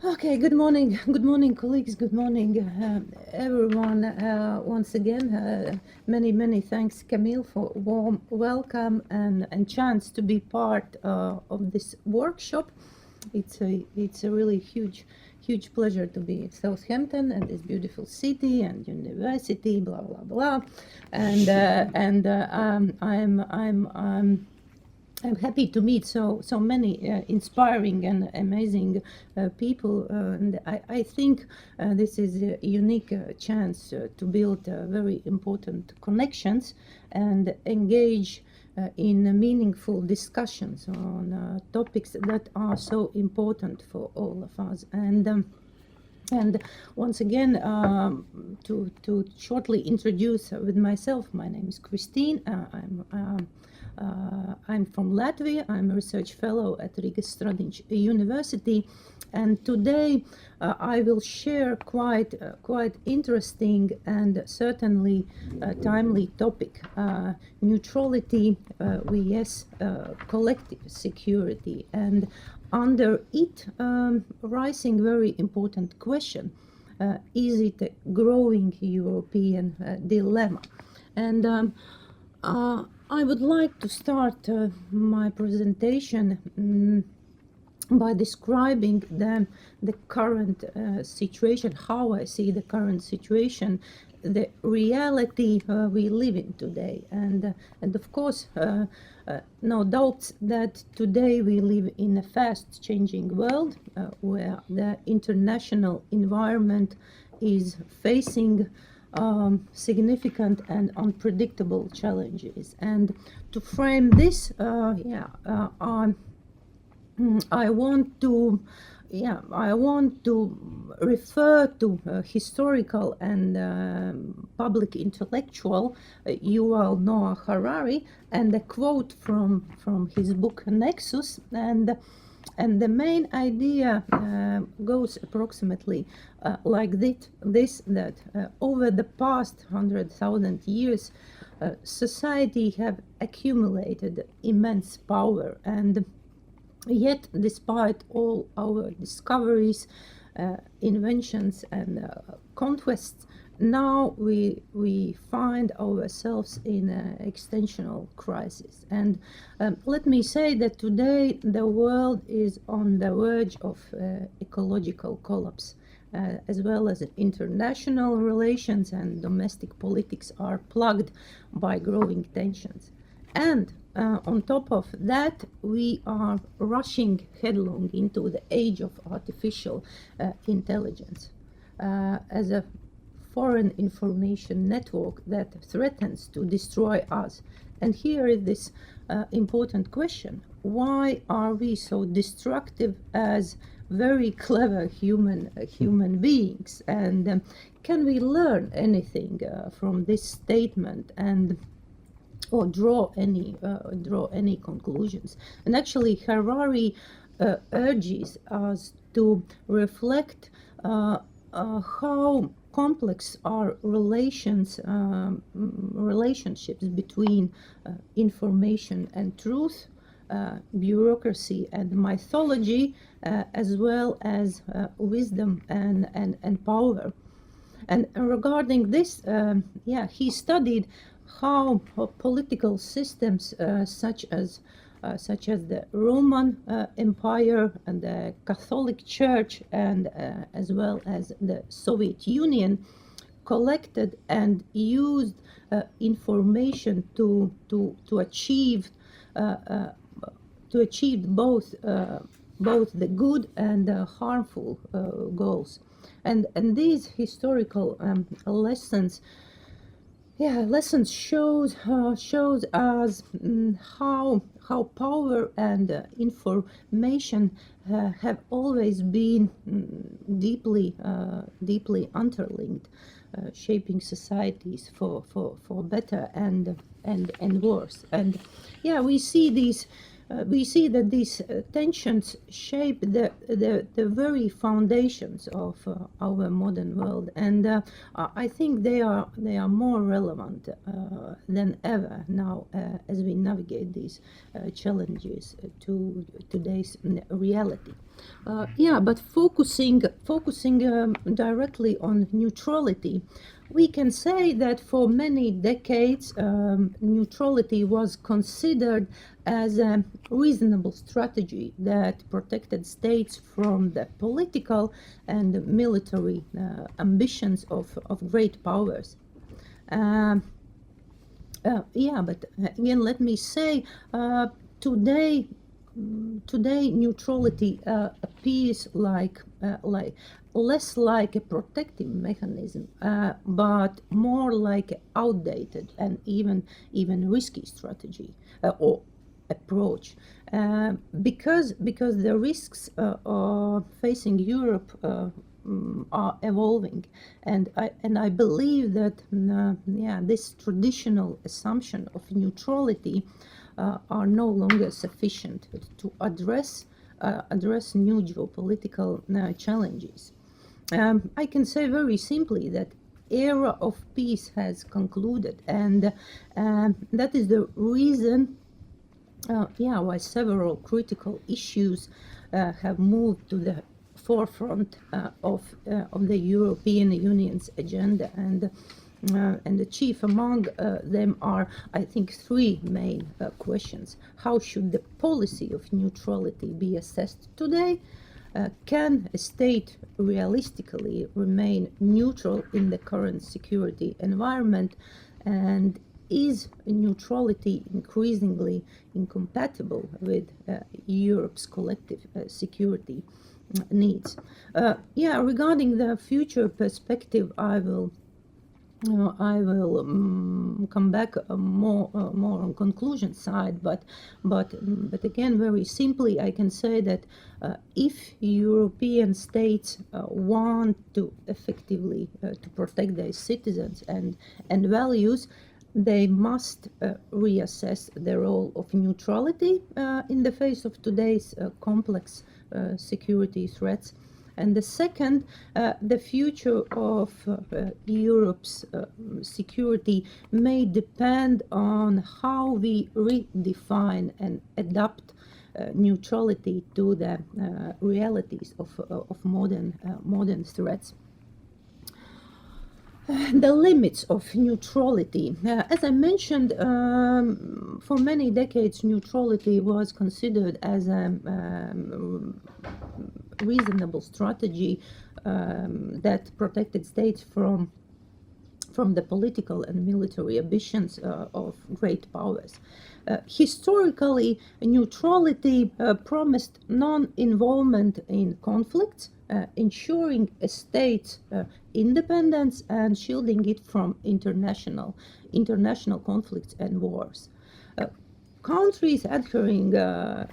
Okay, good morning, colleagues, good morning, everyone. Once again, many thanks, Camille, for warm welcome and chance to be part of this workshop. It's a really huge pleasure to be in Southampton and this beautiful city and university, blah blah blah, and I'm happy to meet so many inspiring and amazing people, and I think this is a unique chance to build very important connections and engage in meaningful discussions on topics that are so important for all of us. And once again, to shortly introduce with myself, my name is Kristīne. I'm from Latvia. I'm a research fellow at Rigas Stradiņš University, and today I will share quite interesting and certainly timely topic: neutrality vs collective security, and under it rising very important question: is it a growing European dilemma? And I would like to start my presentation by describing the current situation, how I see the current situation, the reality we live in today, and of course, no doubts that today we live in a fast-changing world where the international environment is facing significant and unpredictable challenges. And to frame this, I want to refer to historical and public intellectual Yuval Noah Harari, and a quote from his book Nexus, and the main idea goes approximately like this: that over the past 100,000 years, society have accumulated immense power, and yet, despite all our discoveries, inventions, and conquests, now we find ourselves in an existential crisis. And let me say that today the world is on the verge of ecological collapse, as well as international relations and domestic politics are plagued by growing tensions. And on top of that, we are rushing headlong into the age of artificial intelligence as a foreign information network that threatens to destroy us. And here is this important question: why are we so destructive as very clever human beings? And can we learn anything from this statement, and or draw any conclusions? And actually, Harari urges us to reflect how complex are relationships between information and truth, bureaucracy and mythology, as well as wisdom and power. And regarding this, he studied how political systems such as the Roman Empire and the Catholic Church, and as well as the Soviet Union, collected and used information to achieve both the good and the harmful goals. And these historical lessons shows us how power and information have always been deeply interlinked, shaping societies for better and worse. And we see these. We see that these tensions shape the very foundations of our modern world, and I think they are more relevant than ever now as we navigate these challenges to today's reality. Yeah, but focusing directly on neutrality, we can say that for many decades, neutrality was considered as a reasonable strategy that protected states from the political and military ambitions of great powers. Um, yeah, but again, let me say, today today neutrality appears like less like a protective mechanism, but more like an outdated and even risky strategy or approach, because the risks facing Europe are evolving, and I believe that yeah, this traditional assumption of neutrality are no longer sufficient to address new geopolitical challenges. I can say very simply that era of peace has concluded, and that is the reason yeah, why several critical issues have moved to the forefront of the European Union's agenda, and the chief among them are, I think, three main questions. How should the policy of neutrality be assessed today? Can a state realistically remain neutral in the current security environment? And is neutrality increasingly incompatible with Europe's collective security needs? Yeah, regarding the future perspective, I will come back more on conclusion side, but again, very simply, I can say that if European states want to effectively to protect their citizens and values, they must reassess the role of neutrality in the face of today's complex security threats. And the second, the future of Europe's security may depend on how we redefine and adapt neutrality to the realities of modern threats. The limits of neutrality. As I mentioned, for many decades, neutrality was considered as a reasonable strategy that protected states from the political and military ambitions of great powers. Historically, neutrality promised non-involvement in conflicts, ensuring a state's independence and shielding it from international conflicts and wars. Countries adhering to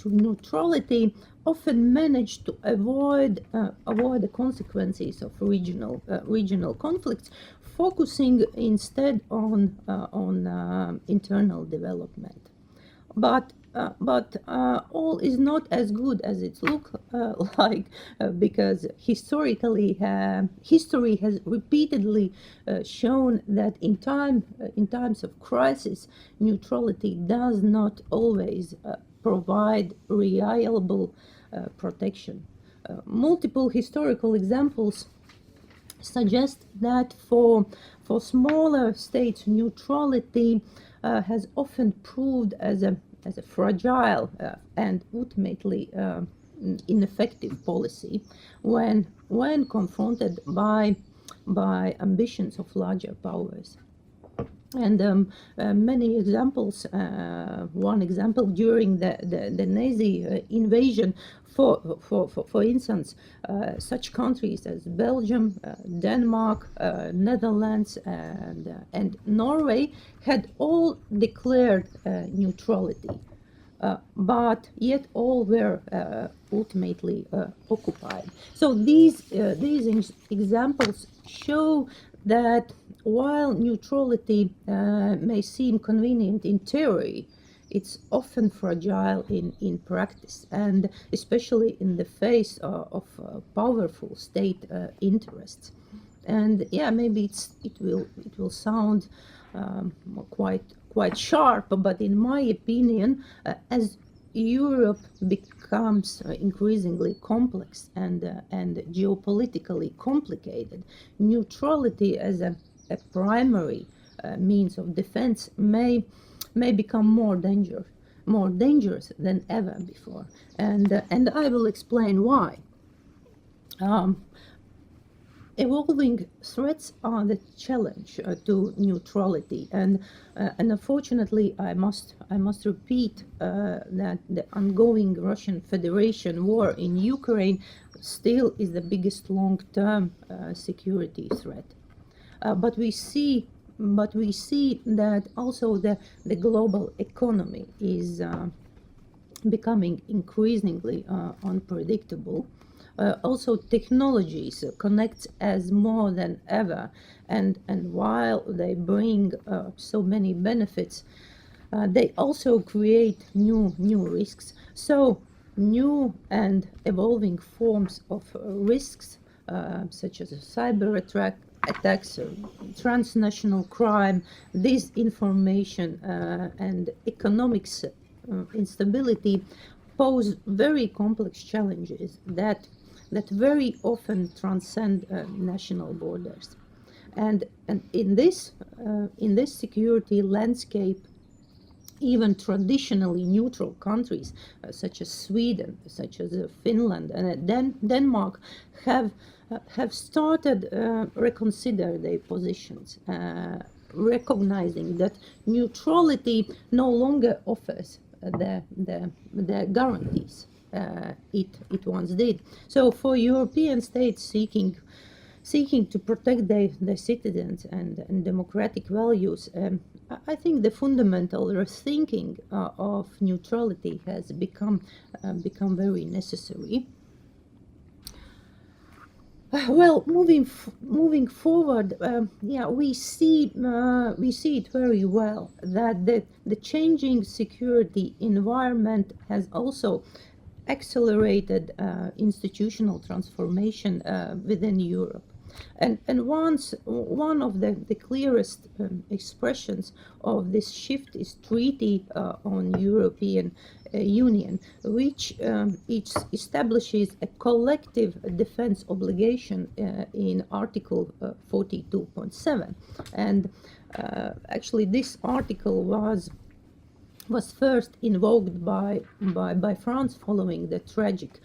neutrality often manage to avoid the consequences of regional conflicts, focusing instead on internal development. But all is not as good as it looks like, because history has repeatedly shown that in times of crisis, neutrality does not always provide reliable protection. Multiple historical examples suggest that for smaller states, neutrality has often proved as a fragile and ultimately ineffective policy when confronted by ambitions of larger powers. And many examples. One example during the Nazi invasion, for instance, such countries as Belgium, Denmark, Netherlands, and Norway had all declared neutrality, but yet all were ultimately occupied. So these examples show that while neutrality may seem convenient in theory, it's often fragile in practice, and especially in the face of powerful state interests. And yeah, maybe it will sound quite sharp, but in my opinion, as Europe becomes increasingly complex and geopolitically complicated, neutrality as a primary means of defense may become more dangerous than ever before, and I will explain why. Evolving threats are the challenge to neutrality, and unfortunately, I must repeat that the ongoing Russian Federation war in Ukraine still is the biggest long-term security threat. But we see that also the global economy is becoming increasingly unpredictable. Also, technologies connect us more than ever, and while they bring so many benefits, they also create new risks. So, new and evolving forms of risks, such as cyber attacks, transnational crime, disinformation, and economic instability, pose very complex challenges that very often transcend national borders. And in this security landscape, even traditionally neutral countries such as Sweden, such as Finland, and Denmark have started reconsider their positions, recognizing that neutrality no longer offers the guarantees it once did. So for European states seeking to protect their citizens and democratic values, I think the fundamental rethinking of neutrality has become very necessary. Well, moving forward, we see it very well that the changing security environment has also accelerated institutional transformation within Europe. And one of the clearest expressions of this shift is Treaty on European Union, which establishes a collective defense obligation in Article 42.7. And actually this article was first invoked by France following the tragic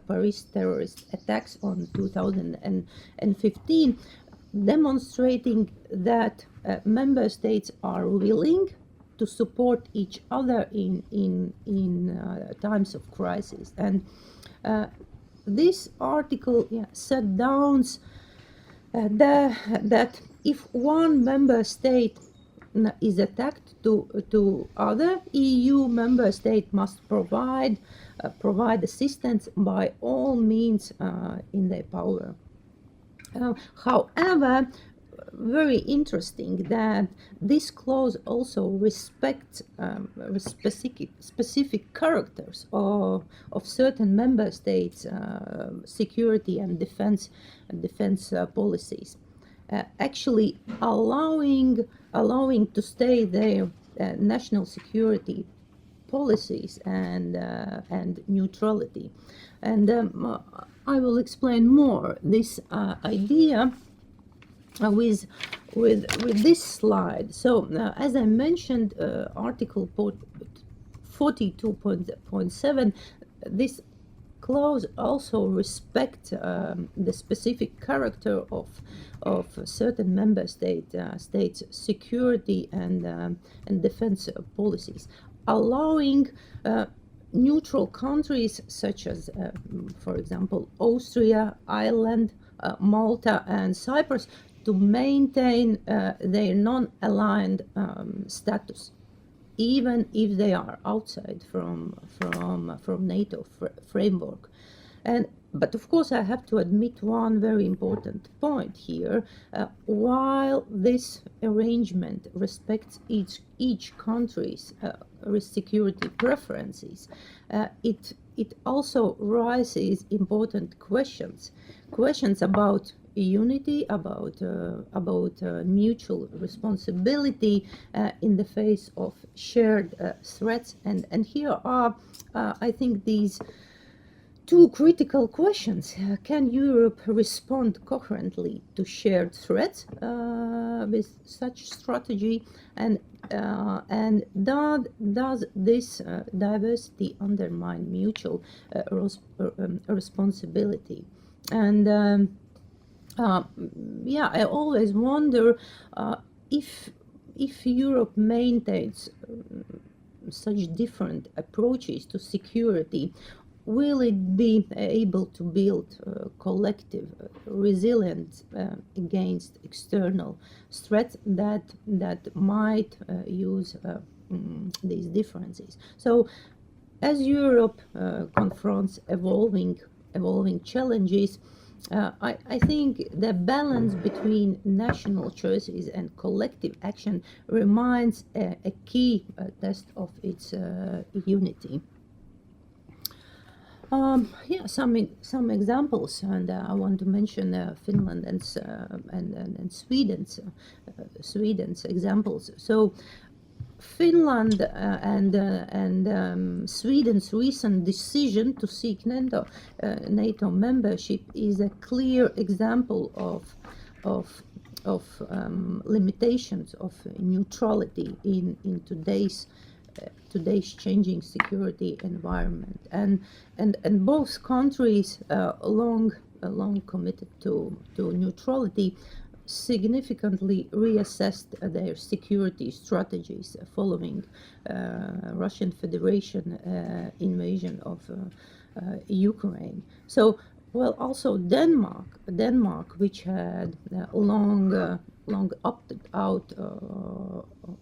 Paris terrorist attacks on 2015, demonstrating that member states are willing to support each other in times of crisis. And this article set down that if one member state is attacked to other EU member state must provide assistance by all means in their power. However, very interesting that this clause also respects specific characters of certain member states' security and defense policies, actually allowing to stay their national security policies and neutrality. And I will explain more this idea with this slide. So as I mentioned, Article 42.7, this clause also respects the specific character of certain member states' security and defense policies, allowing neutral countries such as, for example, Austria, Ireland, Malta, and Cyprus to maintain their non-aligned status, even if they are outside from NATO framework. But of course, I have to admit one very important point here. While this arrangement respects each country's security preferences, it also raises important questions about unity, about mutual responsibility in the face of shared threats. And here are, I think, these two critical questions. Can Europe respond coherently to shared threats with such strategy, and does this diversity undermine mutual responsibility? And yeah, I always wonder if Europe maintains such different approaches to security, will it be able to build collective resilience against external threats that might use these differences? So, as Europe confronts evolving challenges, I think the balance between national choices and collective action remains a key test of its unity. Yeah, some examples, and I want to mention Finland and Sweden's examples. So Finland and Sweden's recent decision to seek NATO membership is a clear example of limitations of neutrality in today's changing security environment, and both countries long committed to neutrality significantly reassessed their security strategies following Russian Federation invasion of Ukraine. So, well, also Denmark, which had long opted out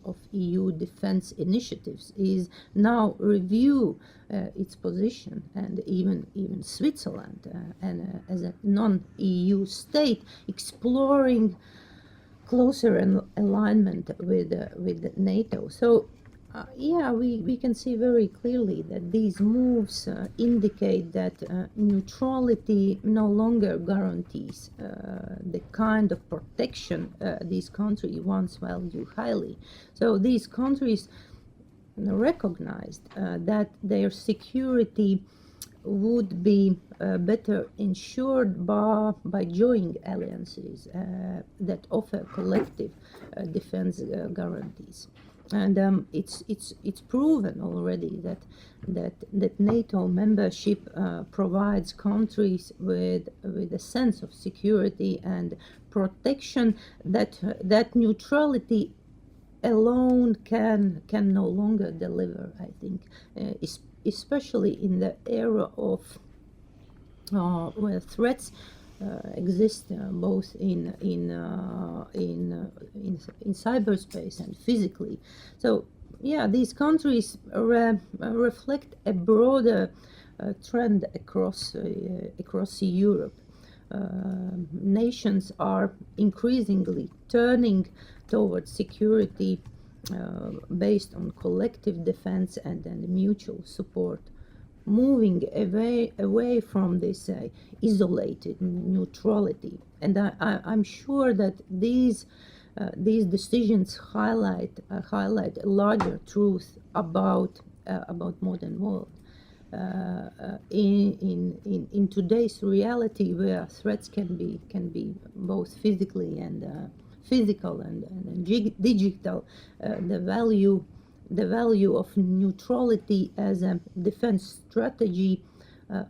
of EU defense initiatives, is now review its position, and even Switzerland, and as a non-EU state, exploring closer alignment with NATO. So. Yeah, we can see very clearly that these moves indicate that neutrality no longer guarantees the kind of protection these countries once valued highly. So these countries recognized that their security would be better ensured by joining alliances that offer collective defense guarantees. And it's proven already that NATO membership provides countries with a sense of security and protection that neutrality alone can no longer deliver. I think, especially in the era of where threats exist both in cyberspace and physically. So yeah, these countries reflect a broader trend across Europe. Nations are increasingly turning towards security based on collective defense and mutual support, moving away from this isolated neutrality. And I'm sure that these decisions highlight a larger truth about modern world. In today's reality, where threats can be both physically and physical and digital, the value of neutrality as a defense strategy,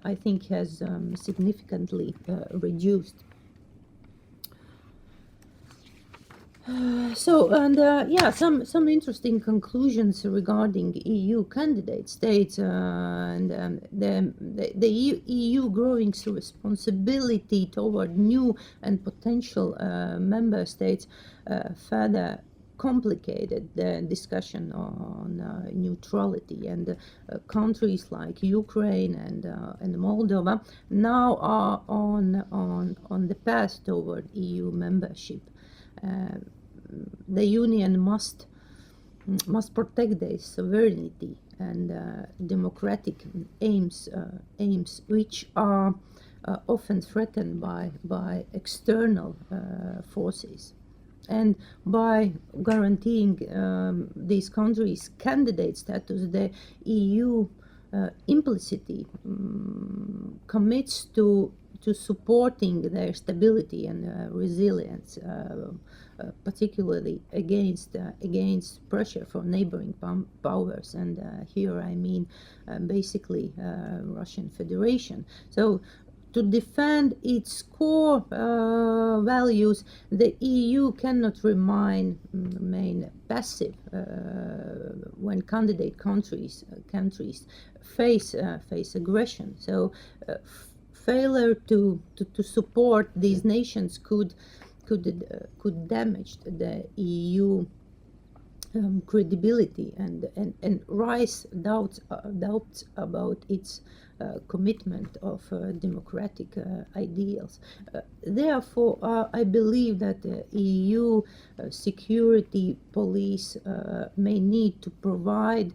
I think, has significantly reduced. Yeah, some interesting conclusions regarding EU candidate states and the EU growing responsibility toward new and potential member states further complicated the discussion on neutrality, and countries like Ukraine and Moldova now are on the path toward EU membership. The Union must protect their sovereignty and democratic aims, which are often threatened by external forces. And by guaranteeing these countries candidate status, the EU implicitly commits to supporting their stability and resilience, particularly against pressure from neighboring powers. And here I mean basically Russian Federation. So to defend its core values, the EU cannot remain passive when candidate countries face aggression. So failure to support these nations could damage the EU credibility and raise doubts about its commitment of democratic ideals. Therefore, I believe that the EU security police may need to provide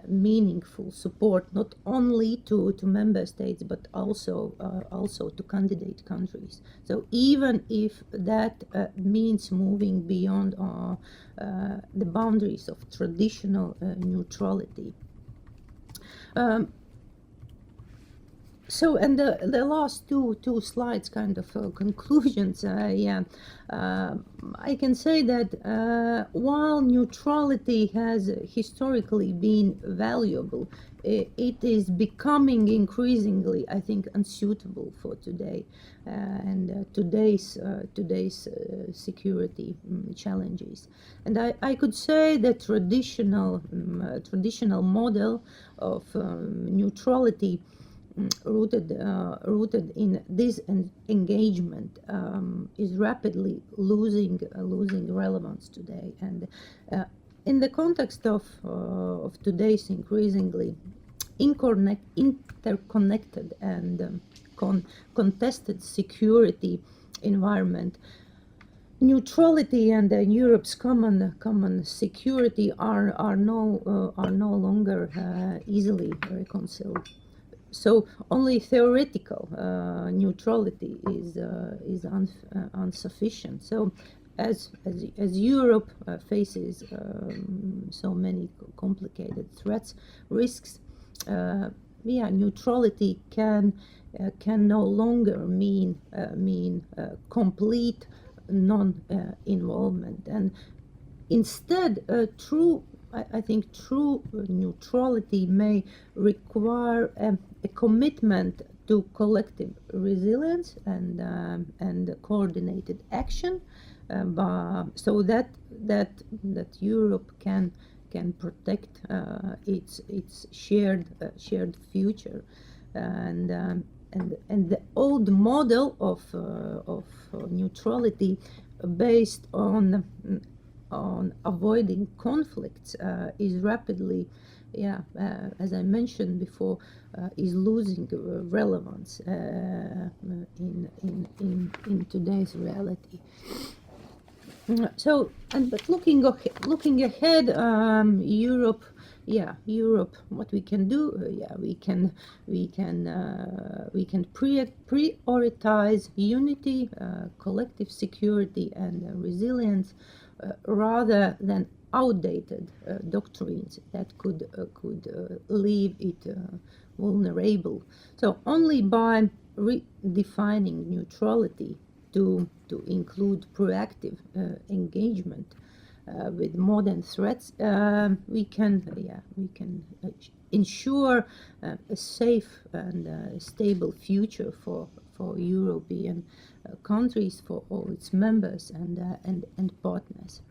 meaningful support not only to member states but also to candidate countries. So even if that means moving beyond the boundaries of traditional neutrality. So, and the last two slides, kind of conclusions. I can say that while neutrality has historically been valuable, it is becoming increasingly, I think, unsuitable for today and today's security challenges. And I could say the traditional model of neutrality rooted in this engagement is rapidly losing relevance today. And in the context of today's increasingly interconnected and contested security environment, neutrality and Europe's common security are no longer easily reconciled. So only theoretical neutrality is insufficient. So as Europe faces so many complicated threats, risks, neutrality can no longer mean complete non-involvement, and instead I think true neutrality may require a commitment to collective resilience and coordinated action, so that Europe can protect its shared future, and the old model of neutrality based on avoiding conflicts is rapidly, as I mentioned before, is losing relevance in today's reality. So, but looking ahead, Europe. What we can do? We can prioritize unity, collective security, and resilience, rather than outdated doctrines that could leave it vulnerable. So only by redefining neutrality to include proactive engagement with modern threats, we can ensure a safe and stable future for European countries, for all its members and partners.